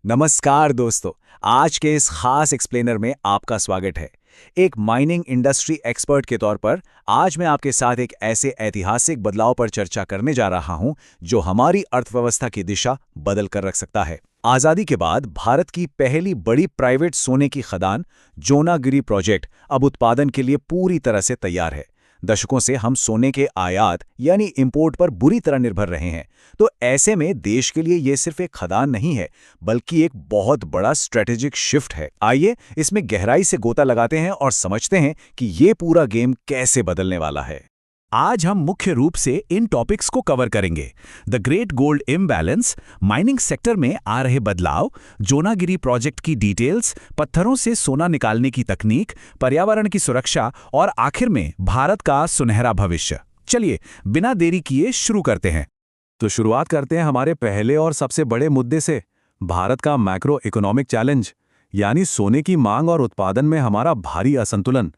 नमस्कार दोस्तों। आज के इस खास एक्सप्लेनर में आपका स्वागत है। एक माइनिंग इंडस्ट्री एक्सपर्ट के तौर पर आज मैं आपके साथ एक ऐसे ऐतिहासिक बदलाव पर चर्चा करने जा रहा हूं जो हमारी अर्थव्यवस्था की दिशा बदल कर रख सकता है। आज़ादी के बाद भारत की पहली बड़ी प्राइवेट सोने की खदान जोनागिरी प्रोजेक्ट अब उत्पादन के लिए पूरी तरह से तैयार है। दशकों से हम सोने के आयात यानी इंपोर्ट पर बुरी तरह निर्भर रहे हैं, तो ऐसे में देश के लिए ये सिर्फ एक खदान नहीं है बल्कि एक बहुत बड़ा स्ट्रेटेजिक शिफ्ट है। आइए इसमें गहराई से गोता लगाते हैं और समझते हैं कि ये पूरा गेम कैसे बदलने वाला है। आज हम मुख्य रूप से इन टॉपिक्स को कवर करेंगे। The great gold imbalance, mining sector में आ रहे बदलाव, जोनागिरी प्रोजेक्ट की डिटेल्स, पत्थरों से सोना निकालने की तकनीक, पर्यावरण की सुरक्षा और आखिर में भारत का सुनहरा भविष्य। चलिए बिना देरी किए शुरू करते हैं। तो शुरुआत करते हैं हमारे पहले और सबसे बड़े मुद्दे से, भारत का मैक्रो इकोनॉमिक चैलेंज, यानी सोने की मांग और उत्पादन में हमारा भारी असंतुलन।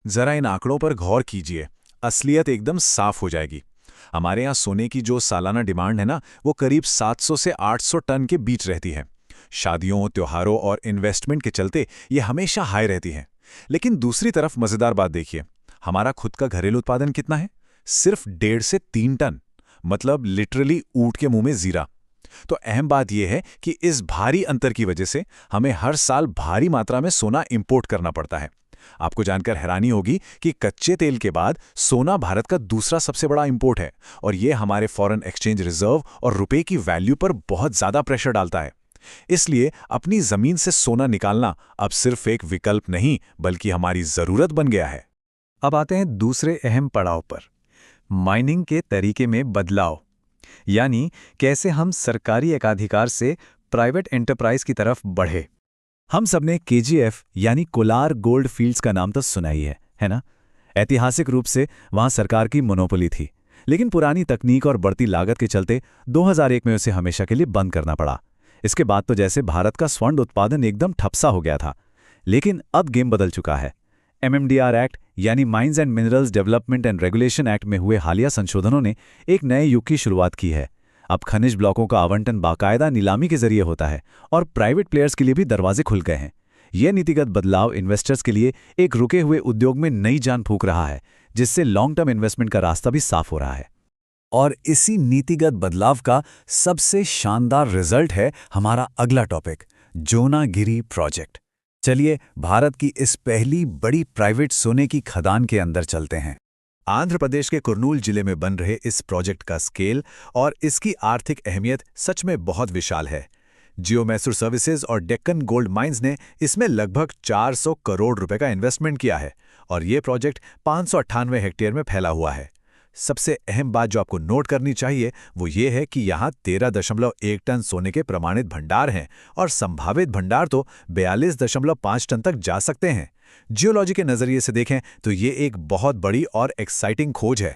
जरा इन आंकड़ों पर गौर कीजिए, असलियत एकदम साफ हो जाएगी। हमारे यहाँ सोने की जो सालाना डिमांड है ना, वो करीब 700 से 800 टन के बीच रहती है। शादियों, त्योहारों और इन्वेस्टमेंट के चलते ये हमेशा हाई रहती है। लेकिन दूसरी तरफ मज़ेदार बात देखिए, हमारा खुद का घरेलू उत्पादन कितना है? सिर्फ 1.5 से 3 टन, मतलब लिटरली ऊंट के मुंह में जीरा। तो अहम बात यह है कि इस भारी अंतर की वजह से हमें हर साल भारी मात्रा में सोना इंपोर्ट करना पड़ता है। आपको जानकर हैरानी होगी कि कच्चे तेल के बाद सोना भारत का दूसरा सबसे बड़ा इंपोर्ट है, और यह हमारे फॉरेन एक्सचेंज रिजर्व और रुपए की वैल्यू पर बहुत ज्यादा प्रेशर डालता है। इसलिए अपनी जमीन से सोना निकालना अब सिर्फ एक विकल्प नहीं बल्कि हमारी जरूरत बन गया है। अब आते हैं दूसरे अहम पड़ाव पर, माइनिंग के तरीके में बदलाव, यानी कैसे हम सरकारी एकाधिकार से प्राइवेट एंटरप्राइज की तरफ बढ़े। हम सबने केजीएफ यानी कोलार गोल्ड फील्ड्स का नाम तो सुना ही है ना? ऐतिहासिक रूप से वहां सरकार की मोनोपोली थी, लेकिन पुरानी तकनीक और बढ़ती लागत के चलते 2001 में उसे हमेशा के लिए बंद करना पड़ा। इसके बाद तो जैसे भारत का स्वर्ण उत्पादन एकदम ठप्सा हो गया था। लेकिन अब गेम बदल चुका है। MMDR एक्ट यानी mines and minerals development and regulation act में हुए हालिया संशोधनों ने एक नए युग की शुरुआत की है। अब खनिज ब्लॉकों का आवंटन बाकायदा नीलामी के जरिए होता है और प्राइवेट प्लेयर्स के लिए भी दरवाजे खुल गए हैं। यह नीतिगत बदलाव इन्वेस्टर्स के लिए एक रुके हुए उद्योग में नई जान फूंक रहा है, जिससे लॉन्ग टर्म इन्वेस्टमेंट का रास्ता भी साफ हो रहा है। और इसी नीतिगत बदलाव का सबसे शानदार रिजल्ट है हमारा अगला टॉपिक, जोनागिरी प्रोजेक्ट। चलिए भारत की इस पहली बड़ी प्राइवेट सोने की खदान के अंदर चलते हैं। आंध्र प्रदेश के कुर्नूल जिले में बन रहे इस प्रोजेक्ट का स्केल और इसकी आर्थिक अहमियत सच में बहुत विशाल है। जियो मैसूर सर्विसेज और डेक्कन गोल्ड माइंस ने इसमें लगभग 400 करोड़ रुपए का इन्वेस्टमेंट किया है, और ये प्रोजेक्ट 598 हेक्टेयर में फैला हुआ है। सबसे अहम बात जो आपको नोट करनी चाहिए वो ये है कि यहाँ 13.1 टन सोने के प्रमाणित भंडार हैं, और संभावित भंडार तो 42.5 टन तक जा सकते हैं। जियोलॉजी के नजरिए से देखें तो ये एक बहुत बड़ी और एक्साइटिंग खोज है।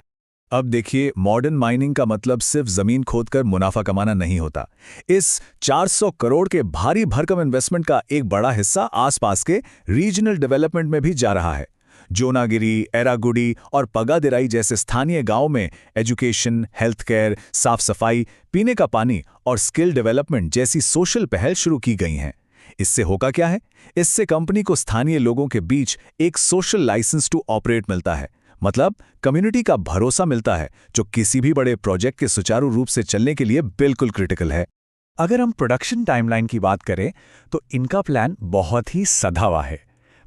अब देखिए, मॉडर्न माइनिंग का मतलब सिर्फ जमीन खोदकर मुनाफा कमाना नहीं होता। इस 400 करोड़ के भारी भरकम इन्वेस्टमेंट का एक बड़ा हिस्सा आसपास के रीजनल डेवलपमेंट में भी जा रहा है। जोनागिरी, एरागुडी और पगादिराई जैसे स्थानीय गांव में एजुकेशन, हेल्थ केयर, साफ सफाई, पीने का पानी और स्किल डेवलपमेंट जैसी सोशल पहल शुरू की गई हैं। इससे होगा क्या है? इससे कंपनी को स्थानीय लोगों के बीच एक सोशल लाइसेंस टू ऑपरेट मिलता है, मतलब कम्युनिटी का भरोसा मिलता है, जो किसी भी बड़े प्रोजेक्ट के सुचारू रूप से चलने के लिए बिल्कुल क्रिटिकल है। अगर हम प्रोडक्शन टाइमलाइन की बात करें तो इनका प्लान बहुत ही सधा हुआ है।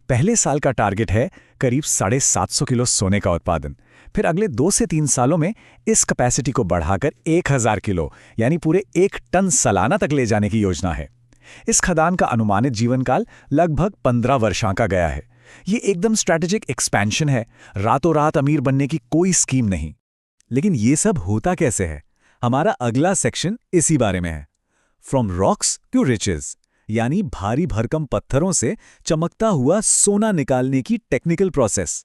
पहले साल का टारगेट है करीब 750 किलो सोने का उत्पादन। फिर अगले 2 से 3 सालों में इस कैपेसिटी को बढ़ाकर 1000 किलो यानी पूरे 1 टन सालाना तक ले जाने की योजना है। इस खदान का अनुमानित जीवन काल लगभग 15 वर्षों का गया है। ये एकदम स्ट्रैटेजिक एक्सपेंशन है, रातों रात अमीर बनने की कोई स्कीम नहीं। लेकिन ये सब होता कैसे है? हमारा अगला सेक्शन इसी बारे में है। फ्रॉम रॉक्स टू रिचेस, यानी भारी भरकम पत्थरों से चमकता हुआ सोना निकालने की टेक्निकल प्रोसेस।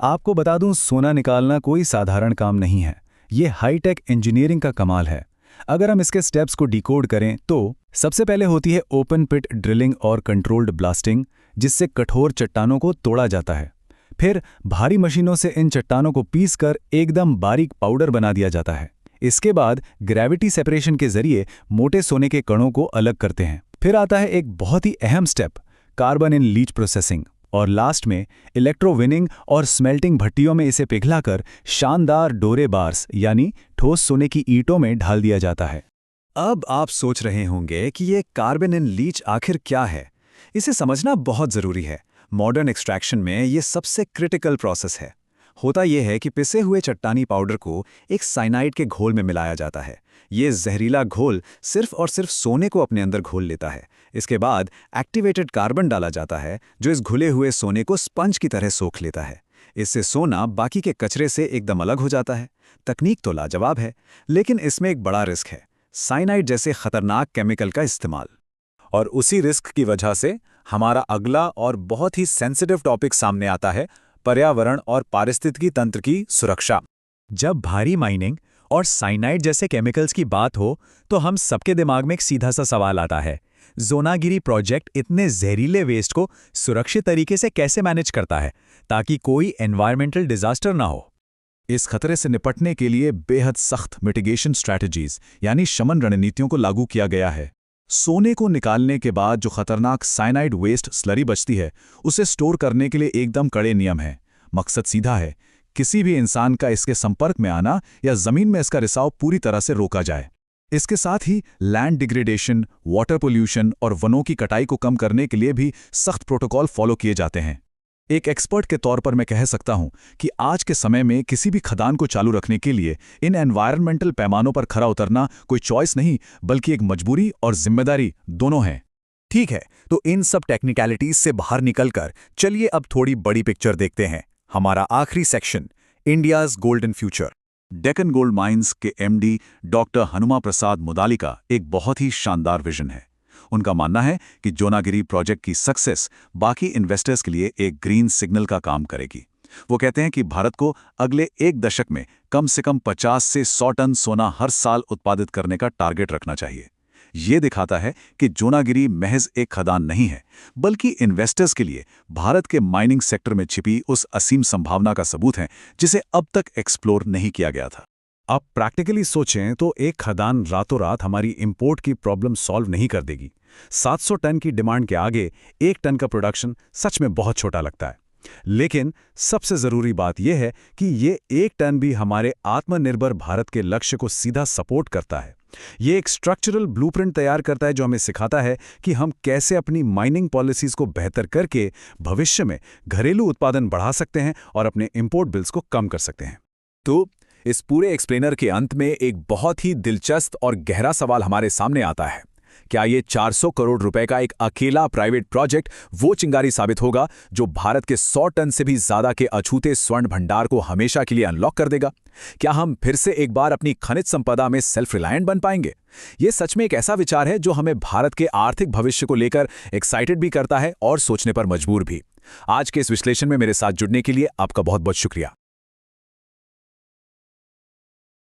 आपको बता दूं, सोना निकालना कोई साधारण काम नहीं है। ये हाईटेक इंजीनियरिंग का कमाल है। अगर हम इसके स्टेप्स को डिकोड करें तो सबसे पहले होती है ओपन पिट ड्रिलिंग और कंट्रोल्ड ब्लास्टिंग, जिससे कठोर चट्टानों को तोड़ा जाता है। फिर भारी मशीनों से इन चट्टानों को पीसकर एकदम बारीक पाउडर बना दिया जाता है। इसके बाद ग्रेविटी सेपरेशन के जरिए मोटे सोने के कणों को अलग करते हैं। फिर आता है एक बहुत ही अहम step, carbon in leach processing, और लास्ट में इलेक्ट्रोविनिंग और स्मेल्टिंग भट्टियों में इसे पिघलाकर शानदार डोरे बार्स यानी ठोस सोने की ईंटों में ढाल दिया जाता है। अब आप सोच रहे होंगे कि ये कार्बन इन लीच आखिर क्या है। इसे समझना बहुत ज़रूरी है। मॉडर्न एक्सट्रैक्शन में ये सबसे क्रिटिकल प्रोसेस है। होता यह है कि पिसे हुए चट्टानी पाउडर को एक साइनाइड के घोल में मिलाया जाता है। ये जहरीला घोल सिर्फ और सिर्फ सोने को अपने अंदर घोल लेता है। इसके बाद एक्टिवेटेड कार्बन डाला जाता है जो इस घुले हुए सोने को स्पंज की तरह सोख लेता है। इससे सोना बाकी के कचरे से एकदम अलग हो जाता है। तकनीक तो लाजवाब है, लेकिन इसमें एक बड़ा रिस्क है, साइनाइड जैसे खतरनाक केमिकल का इस्तेमाल। और उसी रिस्क की वजह से हमारा अगला और बहुत ही सेंसिटिव टॉपिक सामने आता है, पर्यावरण और पारिस्थितिकी तंत्र की सुरक्षा। जब भारी माइनिंग और साइनाइड जैसे केमिकल्स की बात हो तो हम सबके दिमाग में एक सीधा सा सवाल आता है, जोनागिरी प्रोजेक्ट इतने जहरीले वेस्ट को सुरक्षित तरीके से कैसे मैनेज करता है ताकि कोई एनवायरमेंटल डिजास्टर ना हो। इस खतरे से निपटने के लिए बेहद सख्त मिटिगेशन स्ट्रैटेजीज यानी शमन रणनीतियों को लागू किया गया है। सोने को निकालने के बाद जो खतरनाक साइनाइड वेस्ट स्लरी बचती है, उसे स्टोर करने के लिए एकदम कड़े नियम हैं। मकसद सीधा है, किसी भी इंसान का इसके संपर्क में आना या जमीन में इसका रिसाव पूरी तरह से रोका जाए। इसके साथ ही लैंड डिग्रेडेशन, वाटर पोल्यूशन और वनों की कटाई को कम करने के लिए भी सख्त प्रोटोकॉल फॉलो किए जाते हैं। एक एक्सपर्ट के तौर पर मैं कह सकता हूं कि आज के समय में किसी भी खदान को चालू रखने के लिए इन एनवायरमेंटल पैमानों पर खरा उतरना कोई चॉइस नहीं, बल्कि एक मजबूरी और जिम्मेदारी दोनों है। ठीक है, तो इन सब टेक्निकलिटीज से बाहर निकलकर चलिए अब थोड़ी बड़ी पिक्चर देखते हैं। हमारा आखिरी section, India's golden future. Deccan gold mines के एमडी डॉक्टर हनुमा प्रसाद मुदाली का एक बहुत ही शानदार विजन है। उनका मानना है कि जोनागिरी प्रोजेक्ट की सक्सेस बाकी इन्वेस्टर्स के लिए एक ग्रीन सिग्नल का काम करेगी। वो कहते हैं कि भारत को अगले एक दशक में कम से कम 50 से 100 टन सोना हर साल उत्पादित करने का टारगेट रखना चाहिए। ये दिखाता है कि जोनागिरी महज एक खदान नहीं है, बल्कि इन्वेस्टर्स के लिए भारत के माइनिंग सेक्टर में छिपी उस असीम संभावना का सबूत है जिसे अब तक एक्सप्लोर नहीं किया गया था। आप प्रैक्टिकली सोचें तो एक खदान रातों रात हमारी इंपोर्ट की प्रॉब्लम सॉल्व नहीं कर देगी। 700 टन की डिमांड के आगे 1 टन का प्रोडक्शन सच में बहुत छोटा लगता है। लेकिन सबसे ज़रूरी बात यह है कि ये 1 टन भी हमारे आत्मनिर्भर भारत के लक्ष्य को सीधा सपोर्ट करता है। ये एक स्ट्रक्चरल ब्लूप्रिंट तैयार करता है जो हमें सिखाता है कि हम कैसे अपनी माइनिंग पॉलिसीज़ को बेहतर करके भविष्य में घरेलू उत्पादन बढ़ा सकते हैं और अपने इंपोर्ट बिल्स को कम कर सकते हैं। तो इस पूरे एक्सप्लेनर के अंत में एक बहुत ही दिलचस्प और गहरा सवाल हमारे सामने आता है। क्या ये 400 करोड़ रुपए का एक अकेला प्राइवेट प्रोजेक्ट वो चिंगारी साबित होगा जो भारत के 100 टन से भी ज्यादा के अछूते स्वर्ण भंडार को हमेशा के लिए अनलॉक कर देगा? क्या हम फिर से एक बार अपनी खनिज संपदा में सेल्फ रिलायंट बन पाएंगे? ये सच में एक ऐसा विचार है जो हमें भारत के आर्थिक भविष्य को लेकर एक्साइटेड भी करता है और सोचने पर मजबूर भी। आज के इस विश्लेषण में मेरे साथ जुड़ने के लिए आपका बहुत बहुत शुक्रिया।